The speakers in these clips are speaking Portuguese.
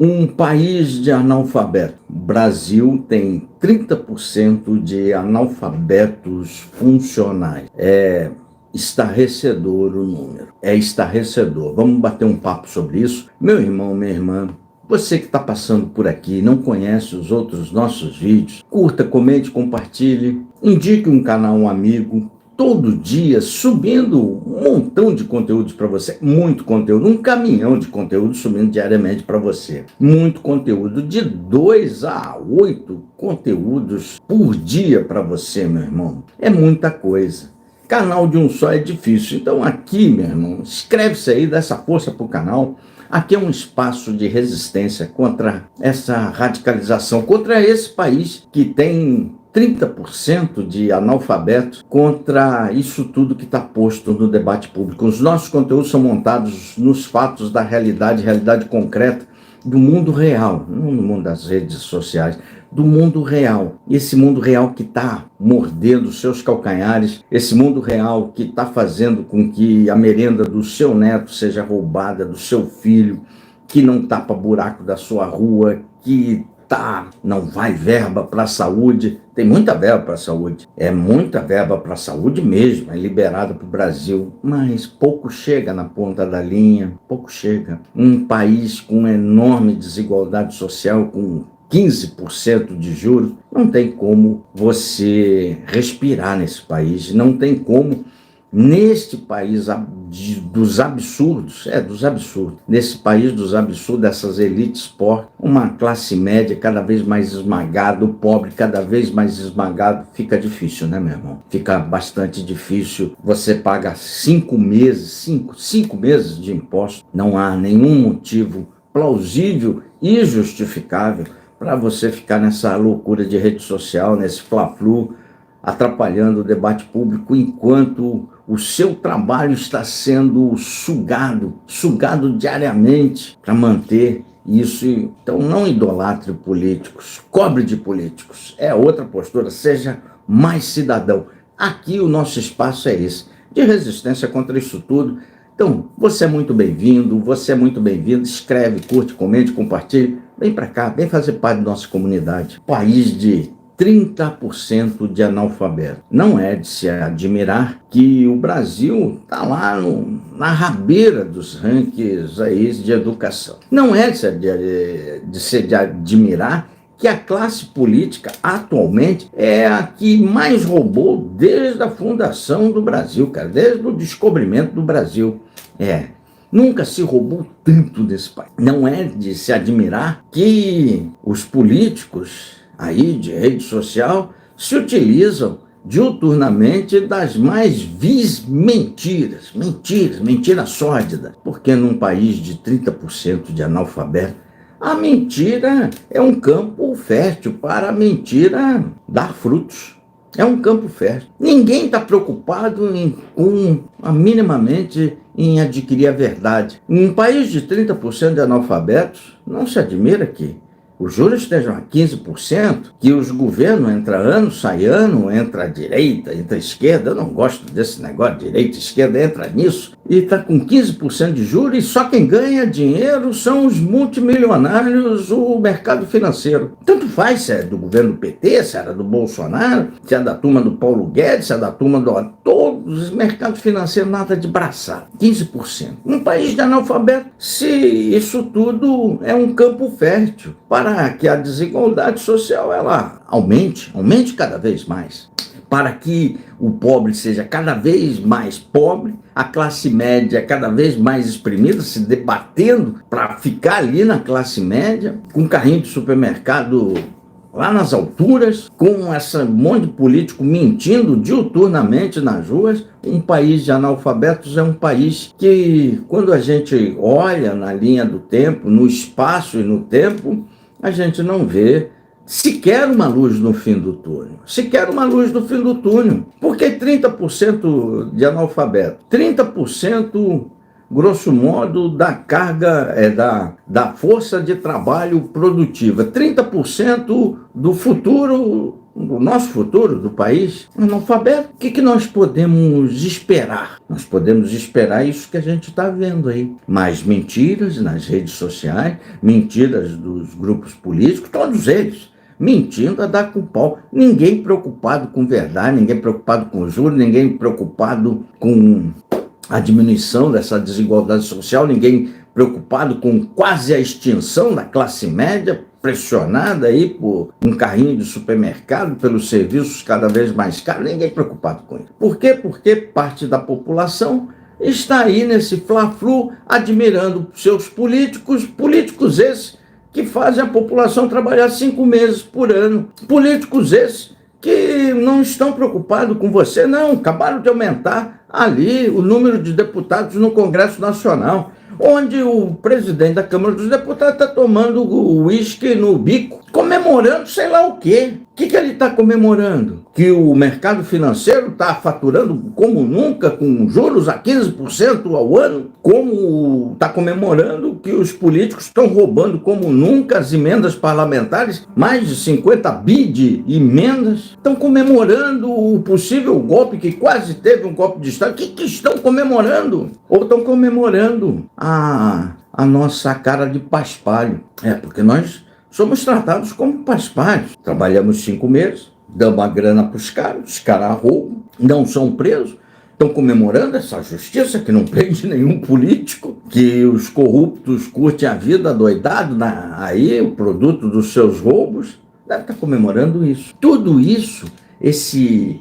Um país de analfabeto. O Brasil tem 30% de analfabetos funcionais. É estarrecedor o número. É estarrecedor. Vamos bater um papo sobre isso? Meu irmão, minha irmã, você que está passando por aqui e não conhece os outros nossos vídeos, curta, comente, compartilhe, indique um canal a um amigo. Todo dia subindo um montão de conteúdos para você, muito conteúdo, um caminhão de conteúdo subindo diariamente para você. Muito conteúdo, de 2 a 8 conteúdos por dia para você, meu irmão. É muita coisa. Canal de um só é difícil. Então aqui, meu irmão, inscreve-se aí, dá essa força pro canal. Aqui é um espaço de resistência contra essa radicalização, contra esse país que tem 30% de analfabetos, contra isso tudo que está posto no debate público. Os nossos conteúdos são montados nos fatos da realidade concreta do mundo real, não no mundo das redes sociais, do mundo real. Esse mundo real que está mordendo os seus calcanhares, esse mundo real que está fazendo com que a merenda do seu neto seja roubada, do seu filho, que não tapa buraco da sua rua, que não vai verba para a saúde. Tem muita verba para a saúde, é muita verba para a saúde mesmo, é liberada para o Brasil, mas pouco chega na ponta da linha, pouco chega. Um país com enorme desigualdade social, com 15% de juros, não tem como você respirar nesse país, não tem como, neste país dos absurdos, nesse país dos absurdos, dessas elites porcas, uma classe média cada vez mais esmagada, o pobre cada vez mais esmagado, fica difícil, né, meu irmão? Fica bastante difícil. Você paga 5 meses de imposto, não há nenhum motivo plausível e justificável para você ficar nessa loucura de rede social, nesse fla-flu, atrapalhando o debate público, enquanto o seu trabalho está sendo sugado diariamente para manter isso. Então não idolatre políticos, cobre de políticos, é outra postura, seja mais cidadão. Aqui o nosso espaço é esse, de resistência contra isso tudo. Então, você é muito bem-vindo, escreve, curte, comente, compartilhe, vem para cá, vem fazer parte da nossa comunidade. País de 30% de analfabeto. Não é de se admirar que o Brasil está lá na rabeira dos rankings aí de educação. Não é de se admirar que a classe política atualmente é a que mais roubou desde a fundação do Brasil, cara, desde o descobrimento do Brasil. Nunca se roubou tanto nesse país. Não é de se admirar que os políticos aí de rede social se utilizam diuturnamente das mais vis mentiras sórdidas, porque num país de 30% de analfabeto, a mentira é um campo fértil para a mentira dar frutos. É um campo fértil. Ninguém está preocupado minimamente em adquirir a verdade. Em um país de 30% de analfabetos, não se admira que os juros estejam a 15%, que os governos entra ano, sai ano, entra a direita, entra a esquerda. Eu não gosto desse negócio, direita, esquerda, entra nisso. E está com 15% de juros, e só quem ganha dinheiro são os multimilionários, o mercado financeiro. Tanto faz se é do governo PT, se era do Bolsonaro, se é da turma do Paulo Guedes, se é da turma do... Todos os mercados financeiros, nada de braçada. 15%. Um país de analfabeto, se isso tudo é um campo fértil para que a desigualdade social ela aumente cada vez mais, para que o pobre seja cada vez mais pobre, a classe média cada vez mais exprimida, se debatendo para ficar ali na classe média, com carrinho de supermercado lá nas alturas, com esse monte de político mentindo diuturnamente nas ruas. Um país de analfabetos é um país que, quando a gente olha na linha do tempo, no espaço e no tempo, a gente não vê sequer uma luz no fim do túnel. Porque 30% de analfabeto, 30%, grosso modo, da carga, da força de trabalho produtiva, 30% do futuro o nosso futuro do país, analfabeto. O que nós podemos esperar? Nós podemos esperar isso que a gente está vendo aí. Mais mentiras nas redes sociais, mentiras dos grupos políticos, todos eles mentindo a dar com pau. Ninguém preocupado com verdade, ninguém preocupado com juros, ninguém preocupado com a diminuição dessa desigualdade social, ninguém preocupado com quase a extinção da classe média, pressionada aí por um carrinho de supermercado, pelos serviços cada vez mais caros, ninguém preocupado com isso. Por quê? Porque parte da população está aí nesse fla-flu admirando seus políticos esses que fazem a população trabalhar 5 meses por ano. Políticos esses que não estão preocupados com você, não. Acabaram de aumentar ali o número de deputados no Congresso Nacional, onde o presidente da Câmara dos Deputados está tomando uísque no bico, comemorando sei lá o quê. O que ele está comemorando? Que o mercado financeiro está faturando como nunca, com juros a 15% ao ano? Como está comemorando que os políticos estão roubando como nunca as emendas parlamentares? Mais de 50 bi de emendas? Estão comemorando o possível golpe, que quase teve um golpe de Estado. O que estão comemorando? Ou estão comemorando a nossa cara de paspalho? Porque nós somos tratados como paspalhos. Trabalhamos 5 meses, damos a grana para os caras roubam, não são presos, estão comemorando essa justiça que não prende nenhum político, que os corruptos curtem a vida doidado, aí o produto dos seus roubos, deve estar comemorando isso. Tudo isso,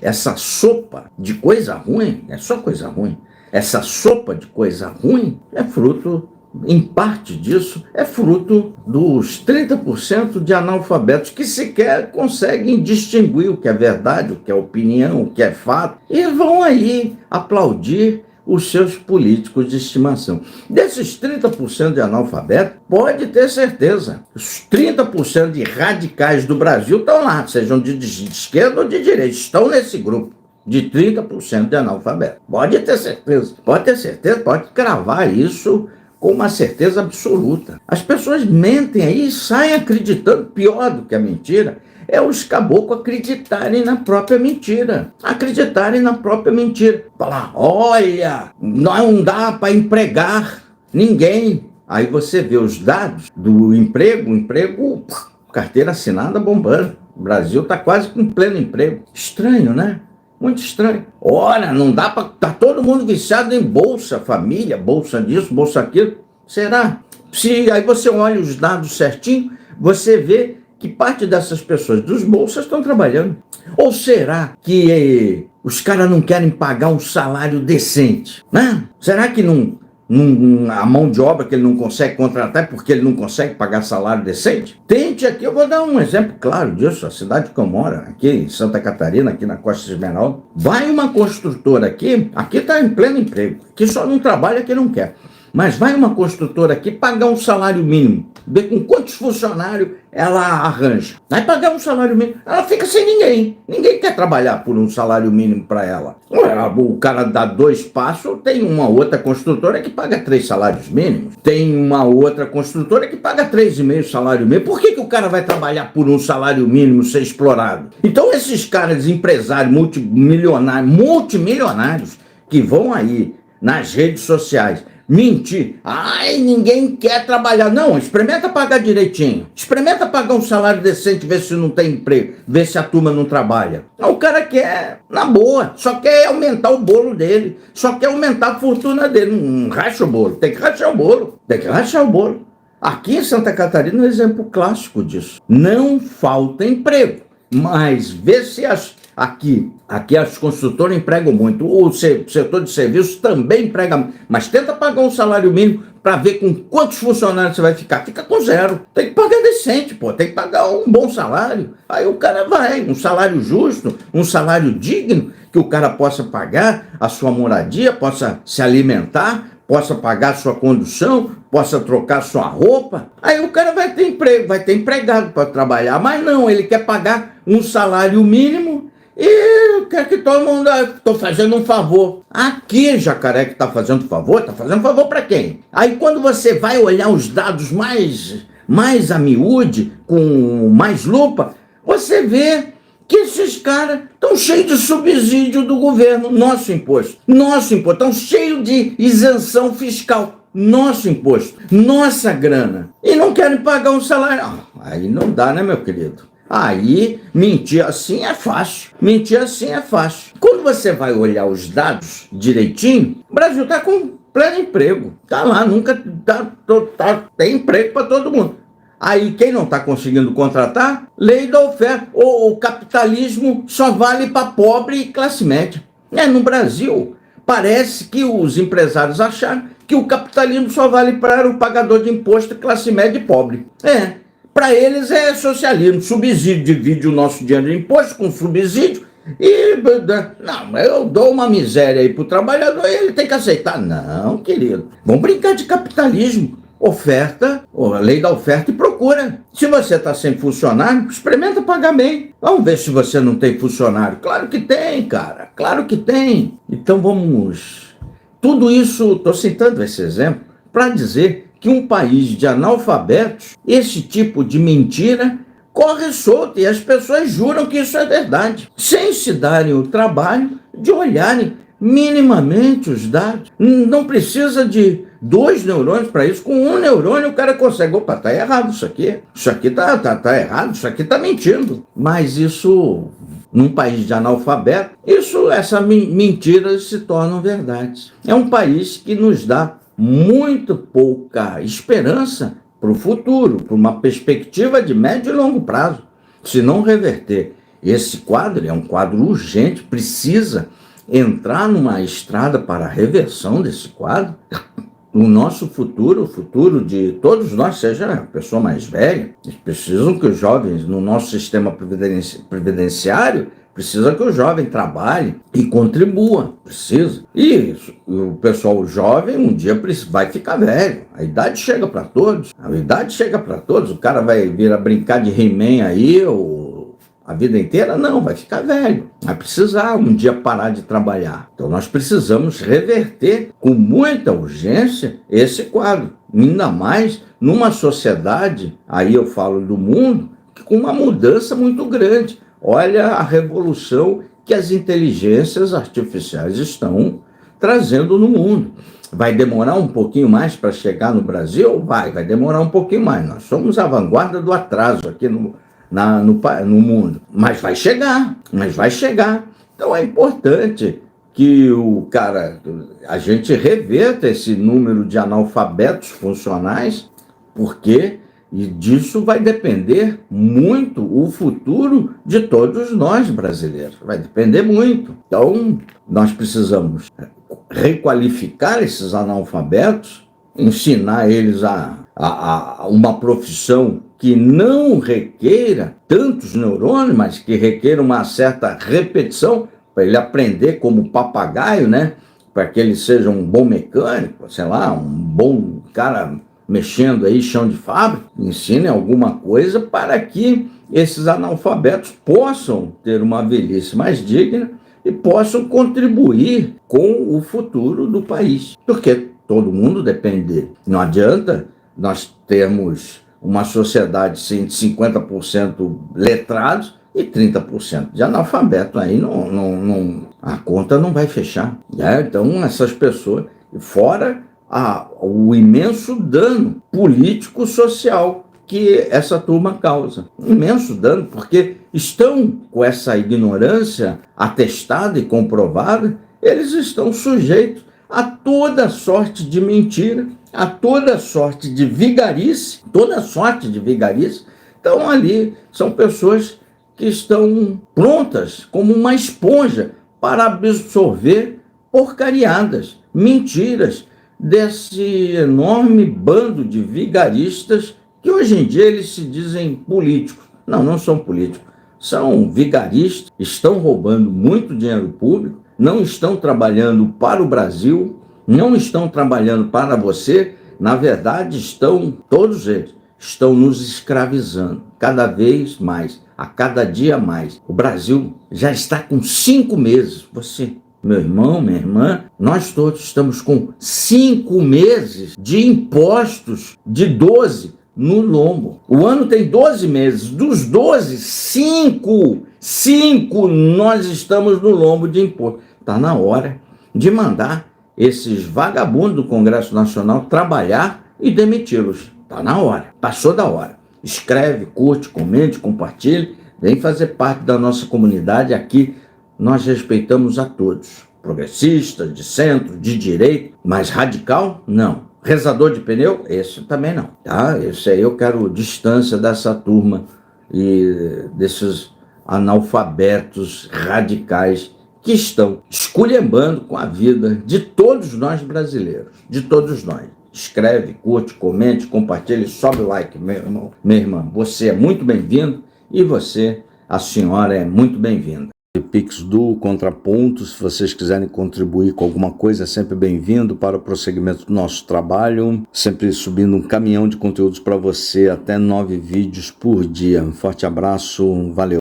essa sopa de coisa ruim, é só coisa ruim, essa sopa de coisa ruim é fruto, em parte disso, é fruto dos 30% de analfabetos que sequer conseguem distinguir o que é verdade, o que é opinião, o que é fato, e vão aí aplaudir os seus políticos de estimação. Desses 30% de analfabetos, pode ter certeza, os 30% de radicais do Brasil estão lá, sejam de esquerda ou de direita, estão nesse grupo de 30% de analfabetos. Pode ter certeza, pode cravar isso com uma certeza absoluta. As pessoas mentem aí e saem acreditando. Pior do que a mentira é os caboclos acreditarem na própria mentira. Falar, olha, não dá para empregar ninguém. Aí você vê os dados do emprego, carteira assinada bombando. O Brasil está quase com pleno emprego. Estranho, né? Muito estranho. Ora, não dá para... Tá todo mundo viciado em bolsa família, bolsa disso, bolsa aquilo. Será? Se aí você olha os dados certinho, você vê que parte dessas pessoas dos bolsas estão trabalhando. Ou será que os caras não querem pagar um salário decente? Né? Será que a mão de obra que ele não consegue contratar é porque ele não consegue pagar salário decente? Tente aqui, eu vou dar um exemplo claro disso, a cidade que eu moro, aqui em Santa Catarina, aqui na Costa Esmeralda. Vai uma construtora aqui está em pleno emprego, que só não trabalha que não quer. Mas vai uma construtora aqui pagar um salário mínimo, ver com quantos funcionários ela arranja. Vai pagar um salário mínimo, ela fica sem ninguém. Ninguém quer trabalhar por um salário mínimo para ela. O cara dá 2 passos, tem uma outra construtora que paga 3 salários mínimos. Tem uma outra construtora que paga 3,5 salário mínimo. Por que o cara vai trabalhar por um salário mínimo ser explorado? Então esses caras empresários multimilionários que vão aí nas redes sociais mentir. Ai, ninguém quer trabalhar. Não, experimenta pagar direitinho. Experimenta pagar um salário decente, ver se não tem emprego, ver se a turma não trabalha. O cara quer, na boa, só quer aumentar o bolo dele, só quer aumentar a fortuna dele. Não racha o bolo, tem que rachar o bolo. Aqui em Santa Catarina é um exemplo clássico disso. Não falta emprego, mas vê se Aqui as construtoras empregam muito, o setor de serviços também emprega, mas tenta pagar um salário mínimo para ver com quantos funcionários você vai ficar. Fica com 0. Tem que pagar decente, tem que pagar um bom salário. Aí o cara vai, um salário justo, um salário digno, que o cara possa pagar a sua moradia, possa se alimentar, possa pagar a sua condução, possa trocar sua roupa. Aí o cara vai ter emprego, vai ter empregado para trabalhar, mas não, ele quer pagar um salário mínimo. E eu quero que todo mundo... Estou fazendo um favor. Aqui, Jacaré, que está fazendo favor para quem? Aí quando você vai olhar os dados mais a miúde, com mais lupa, você vê Que esses caras estão cheios de subsídio do governo, nosso imposto, estão cheios de isenção fiscal, nosso imposto, nossa grana, e não querem pagar um salário. Aí não dá, né, meu querido? Aí mentir assim é fácil, Quando você vai olhar os dados direitinho, o Brasil está com pleno emprego, está lá, nunca tem emprego para todo mundo. Aí quem não está conseguindo contratar, lei da oferta. O capitalismo só vale para pobre e classe média. No Brasil, parece que os empresários acharam que o capitalismo só vale para o pagador de imposto, classe média e pobre. Para eles é socialismo, subsídio, divide o nosso dinheiro de imposto com subsídio e... Não, eu dou uma miséria aí para o trabalhador e ele tem que aceitar. Não, querido, vamos brincar de capitalismo. Oferta, a lei da oferta e procura. Se você está sem funcionário, experimenta pagar bem. Vamos ver se você não tem funcionário. Claro que tem, cara. Claro que tem. Então vamos... Tudo isso, estou citando esse exemplo, para dizer que um país de analfabetos, esse tipo de mentira corre solto e as pessoas juram que isso é verdade, sem se darem o trabalho de olharem minimamente os dados. Não precisa de 2 neurônios para isso. Com 1 neurônio o cara consegue. Opa, tá errado isso aqui. Isso aqui tá errado, isso aqui tá mentindo. Mas isso, num país de analfabeto, essas mentiras se tornam verdades. É um país que nos dá muito pouca esperança para o futuro, para uma perspectiva de médio e longo prazo. Se não reverter esse quadro, é um quadro urgente, precisa entrar numa estrada para a reversão desse quadro. O nosso futuro, o futuro de todos nós, seja a pessoa mais velha, precisam que os jovens, no nosso sistema previdenciário, precisa que o jovem trabalhe e contribua, precisa. E o pessoal jovem um dia vai ficar velho. A idade chega para todos, o cara vai vir a brincar de He-Man aí, a vida inteira? Não, vai ficar velho. Vai precisar um dia parar de trabalhar. Então nós precisamos reverter com muita urgência esse quadro. Ainda mais numa sociedade, aí eu falo do mundo, com uma mudança muito grande. Olha a revolução que as inteligências artificiais estão trazendo no mundo. Vai demorar um pouquinho mais para chegar no Brasil? Vai demorar um pouquinho mais. Nós somos a vanguarda do atraso aqui no mundo, mas vai chegar. Então é importante que a gente reverta esse número de analfabetos funcionais, porque disso vai depender muito o futuro de todos nós brasileiros, vai depender muito. Então nós precisamos requalificar esses analfabetos, ensinar eles a uma profissão que não requeira tantos neurônios, mas que requeira uma certa repetição, para ele aprender como papagaio, né? Para que ele seja um bom mecânico, sei lá, um bom cara mexendo aí chão de fábrica. Ensine alguma coisa para que esses analfabetos possam ter uma velhice mais digna e possam contribuir com o futuro do país. Porque todo mundo depende dele. Não adianta nós termos uma sociedade de 50% letrados e 30% de analfabeto. Aí a conta não vai fechar. Então essas pessoas, fora o imenso dano político-social que essa turma causa. Imenso dano, porque estão com essa ignorância atestada e comprovada, eles estão sujeitos a toda sorte de mentira, a toda sorte de vigarice, Então ali são pessoas que estão prontas como uma esponja para absorver porcariadas, mentiras desse enorme bando de vigaristas que hoje em dia eles se dizem políticos. Não são políticos, são vigaristas, estão roubando muito dinheiro público, não estão trabalhando para o Brasil, não estão trabalhando para você. Na verdade, todos eles estão nos escravizando cada vez mais, a cada dia mais. O Brasil já está com 5 meses. Você, meu irmão, minha irmã, nós todos estamos com 5 meses de impostos de 12 no lombo. O ano tem 12 meses. Dos 12, 5 nós estamos no lombo de imposto. Está na hora de mandar esses vagabundos do Congresso Nacional trabalhar e demiti-los. Está na hora. Passou da hora. Escreve, curte, comente, compartilhe. Vem fazer parte da nossa comunidade. Aqui nós respeitamos a todos. Progressista, de centro, de direita, mas radical, não. Rezador de pneu, esse também não. Tá? Esse aí eu quero distância dessa turma e desses analfabetos radicais que estão esculhambando com a vida de todos nós brasileiros, de todos nós. Escreve, curte, comente, compartilhe, sobe o like, meu irmão. Minha irmã, você é muito bem-vindo e você, a senhora, é muito bem-vinda. Pix do Contraponto, se vocês quiserem contribuir com alguma coisa, é sempre bem-vindo para o prosseguimento do nosso trabalho, sempre subindo um caminhão de conteúdos para você, até 9 vídeos por dia. Um forte abraço, valeu!